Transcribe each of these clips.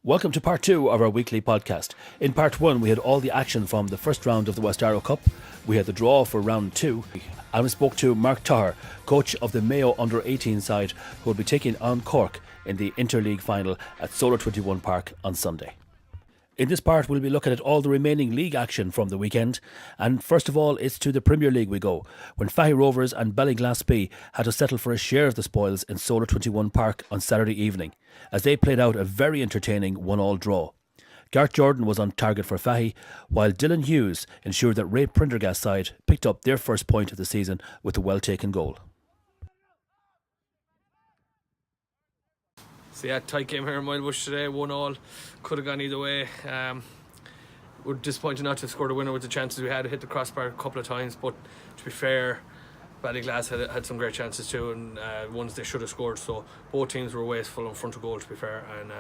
Welcome to part two of our weekly podcast. In part one, we had all the action from the first round of the West Arrow Cup. We had the draw for round two. And we spoke to Mark Tahar, coach of the Mayo under-18 side, who will be taking on Cork in the Interleague final at Solar 21 Park on Sunday. In this part, we'll be looking at all the remaining league action from the weekend. And first of all, it's to the Premier League we go, when Fahy Rovers and Ballyglassby had to settle for a share of the spoils in Solar 21 Park on Saturday evening, as they played out a very entertaining 1-1 draw. Garth Jordan was on target for Fahy, while Dylan Hughes ensured that Ray Prendergast's side picked up their first point of the season with a well-taken goal. So yeah, tight game here in Wildbush today, 1-1. Could have gone either way. We're disappointed not to have scored a winner with the chances we had. Hit the crossbar a couple of times, but to be fair, Ballyglass had some great chances too, and ones they should have scored. So both teams were wasteful in front of goal, to be fair, and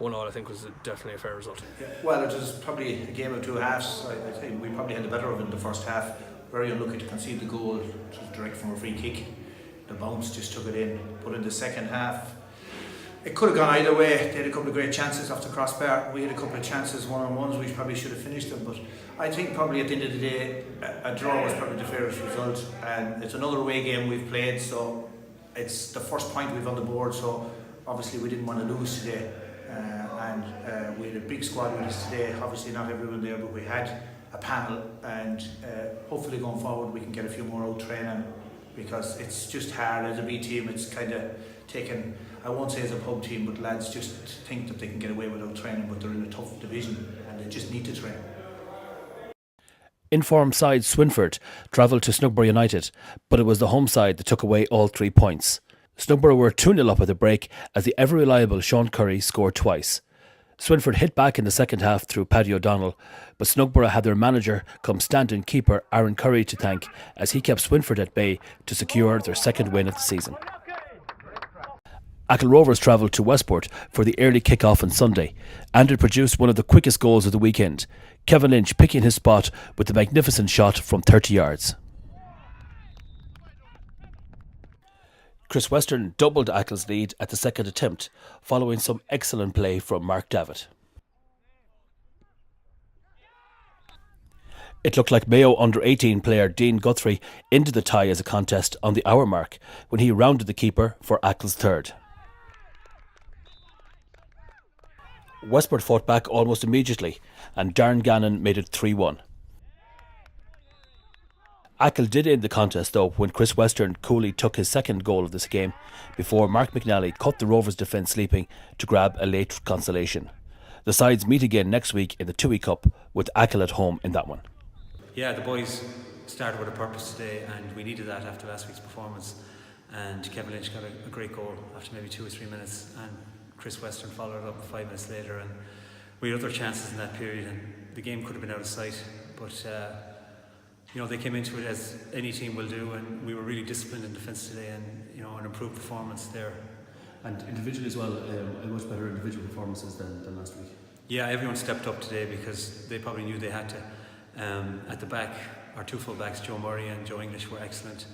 1-1 I think was definitely a fair result. Yeah, well, it was probably a game of two halves. I think we probably had the better of it in the first half. Very unlucky to concede the goal. It was direct from a free kick. The bounce just took it in. But in the second half, it could have gone either way. They had a couple of great chances off the crossbar. We had a couple of chances one-on-ones. We probably should have finished them. But I think probably at the end of the day, a draw was probably the fairest result. And it's another away game we've played, so it's the first point we've on the board. So obviously we didn't want to lose today. And we had a big squad with us today. Obviously not everyone there, but we had a panel. And hopefully going forward we can get a few more out training, because it's just hard as a B team. It's kind of taken, I won't say as a pub team, but lads just think that they can get away without training, but they're in a tough division and they just need to train. Informed side Swinford travelled to Snugborough United, but it was the home side that took away all 3 points. Snugborough were 2-0 up at the break as the ever-reliable Sean Curry scored twice. Swinford hit back in the second half through Paddy O'Donnell, but Snugborough had their manager come stand-in keeper Aaron Curry to thank, as he kept Swinford at bay to secure their second win of the season. Achill Rovers travelled to Westport for the early kick-off on Sunday, and it produced one of the quickest goals of the weekend, Kevin Lynch picking his spot with a magnificent shot from 30 yards. Chris Western doubled Achill's lead at the second attempt, following some excellent play from Mark Davitt. It looked like Mayo under-18 player Dean Guthrie ended the tie as a contest on the hour mark when he rounded the keeper for Achill's third. Westport fought back almost immediately, and Darren Gannon made it 3-1. Achill did end the contest though when Chris Western coolly took his second goal of this game before Mark McNally cut the Rovers' defence sleeping to grab a late consolation. The sides meet again next week in the Tui Cup, with Achill at home in that one. Yeah, the boys started with a purpose today, and we needed that after last week's performance. And Kevin Lynch got a great goal after maybe 2 or 3 minutes, and Chris Western followed it up 5 minutes later, and we had other chances in that period, and the game could have been out of sight. But they came into it as any team will do, and we were really disciplined in defence today, and an improved performance there. And individually as well, much better individual performances than last week. Yeah, everyone stepped up today because they probably knew they had to. At the back, our two full backs, Joe Murray and Joe English, were excellent.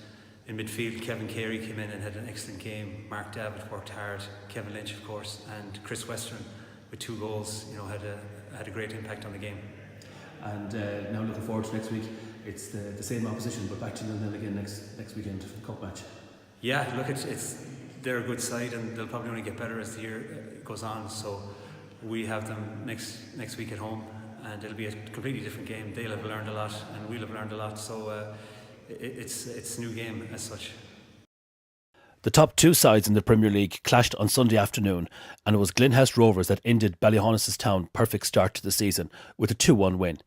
In midfield, Kevin Carey came in and had an excellent game. Mark Davitt worked hard. Kevin Lynch, of course, and Chris Western with 2 goals, had a great impact on the game. And now looking forward to next week. It's the same opposition, but back to 0-0 again next weekend for the cup match. Yeah, look, they're a good side, and they'll probably only get better as the year goes on. So we have them next week at home, and it'll be a completely different game. They'll have learned a lot, and we'll have learned a lot. So it's a new game as such. The top 2 sides in the Premier League clashed on Sunday afternoon, and it was Glenhest Rovers that ended Ballyhonus's perfect start to the season with a 2-1 win.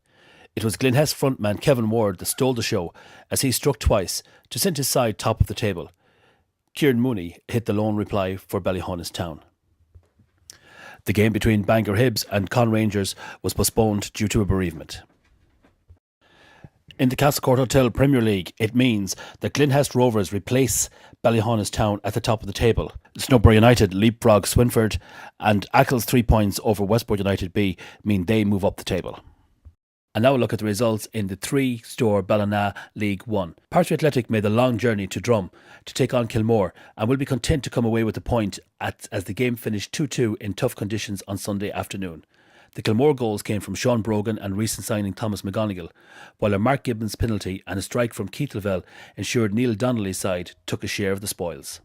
It was Glenhest frontman Kevin Ward that stole the show as he struck twice to send his side top of the table. Kieran Mooney hit the lone reply for Ballyhonus Town. The game between Bangor Hibs and Con Rangers was postponed due to a bereavement. In the Castlecourt Hotel Premier League, it means that Glenhest Rovers replace Ballyhonus Town at the top of the table. Snugborough United leapfrog Swinford, and Achill's 3 points over Westport United B mean they move up the table. And now we'll look at the results in the three-store Ballina League 1. Partiry Athletic made the long journey to Drum to take on Kilmore and will be content to come away with the point as the game finished 2-2 in tough conditions on Sunday afternoon. The Kilmore goals came from Sean Brogan and recent signing Thomas McGonigal, while a Mark Gibbons penalty and a strike from Keith Lavelle ensured Neil Donnelly's side took a share of the spoils.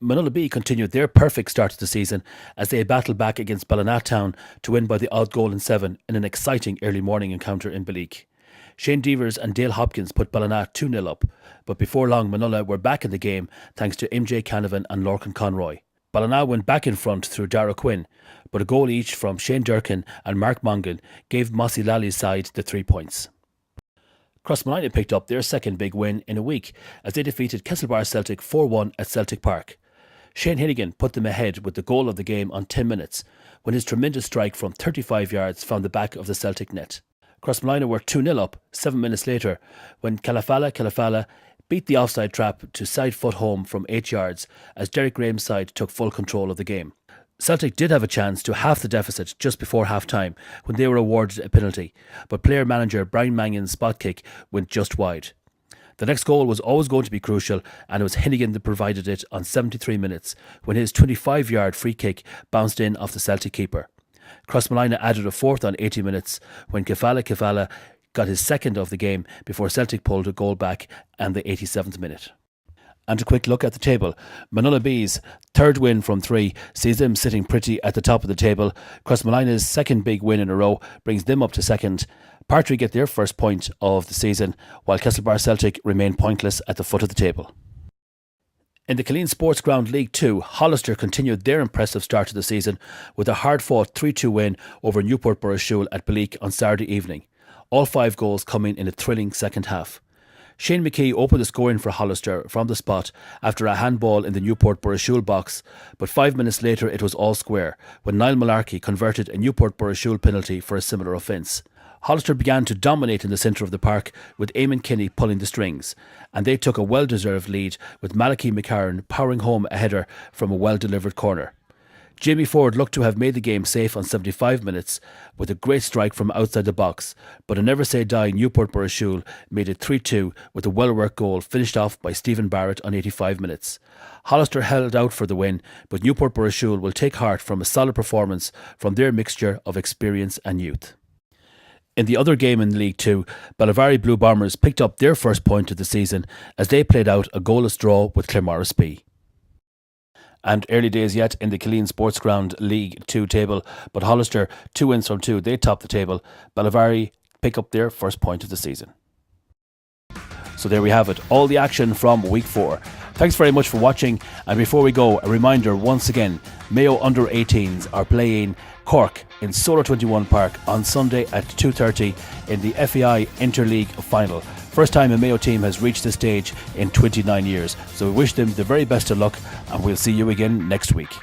Munullabee continued their perfect start to the season as they battled back against Ballinatown to win by the odd goal in 7 in an exciting early morning encounter in Balleek. Shane Devers and Dale Hopkins put Ballina 2-0 up, but before long Munulla were back in the game thanks to MJ Canavan and Lorcan Conroy. Ballina went back in front through Dara Quinn, but a goal each from Shane Durkin and Mark Mongan gave Mossy Lally's side the 3 points. Crossmolina picked up their second big win in a week as they defeated Castlebar Celtic 4-1 at Celtic Park. Shane Hinnigan put them ahead with the goal of the game on 10 minutes when his tremendous strike from 35 yards found the back of the Celtic net. Crossmolina were 2-0 up 7 minutes later when Calafala beat the offside trap to side foot home from 8 yards as Derek Graham's side took full control of the game. Celtic did have a chance to half the deficit just before half-time when they were awarded a penalty, but player-manager Brian Mannion's spot kick went just wide. The next goal was always going to be crucial, and it was Hinnigan that provided it on 73 minutes when his 25-yard free kick bounced in off the Celtic keeper. Crossmolina added a fourth on 80 minutes when Kefala got his second of the game before Celtic pulled a goal back and the 87th minute. And a quick look at the table. Munullabee's third win from 3 sees them sitting pretty at the top of the table. Crossmolina's second big win in a row brings them up to second. Partiry get their first point of the season, while Castlebar Celtic remain pointless at the foot of the table. In the Killeen Sports Ground League 2, Hollister continued their impressive start to the season with a hard-fought 3-2 win over Newport Burrishoole at Balleek on Saturday evening. All 5 goals coming in a thrilling second half. Shane McKee opened the scoring for Hollister from the spot after a handball in the Newport Burrishoole box, but 5 minutes later it was all square when Niall Malarkey converted a Newport Burrishoole penalty for a similar offence. Hollister began to dominate in the centre of the park with Eamon Kinney pulling the strings, and they took a well-deserved lead with Malachi McCarron powering home a header from a well-delivered corner. Jamie Ford looked to have made the game safe on 75 minutes with a great strike from outside the box, but a never-say-die Newport Burrishoole made it 3-2 with a well-worked goal finished off by Stephen Barrett on 85 minutes. Hollister held out for the win, but Newport Burrishoole will take heart from a solid performance from their mixture of experience and youth. In the other game in League 2, Bellavarie Blue Bombers picked up their first point of the season as they played out a goalless draw with Claremorris. And early days yet in the Killeen Sports Ground League 2 table, but Hollister, 2 wins from 2, they top the table. Bellavarie pick up their first point of the season. So there we have it, all the action from week 4. Thanks very much for watching, and before we go, a reminder once again, Mayo under-18s are playing Cork in Solar 21 Park on Sunday at 2:30 in the FAI Interleague Final. First time a Mayo team has reached this stage in 29 years, so we wish them the very best of luck, and we'll see you again next week.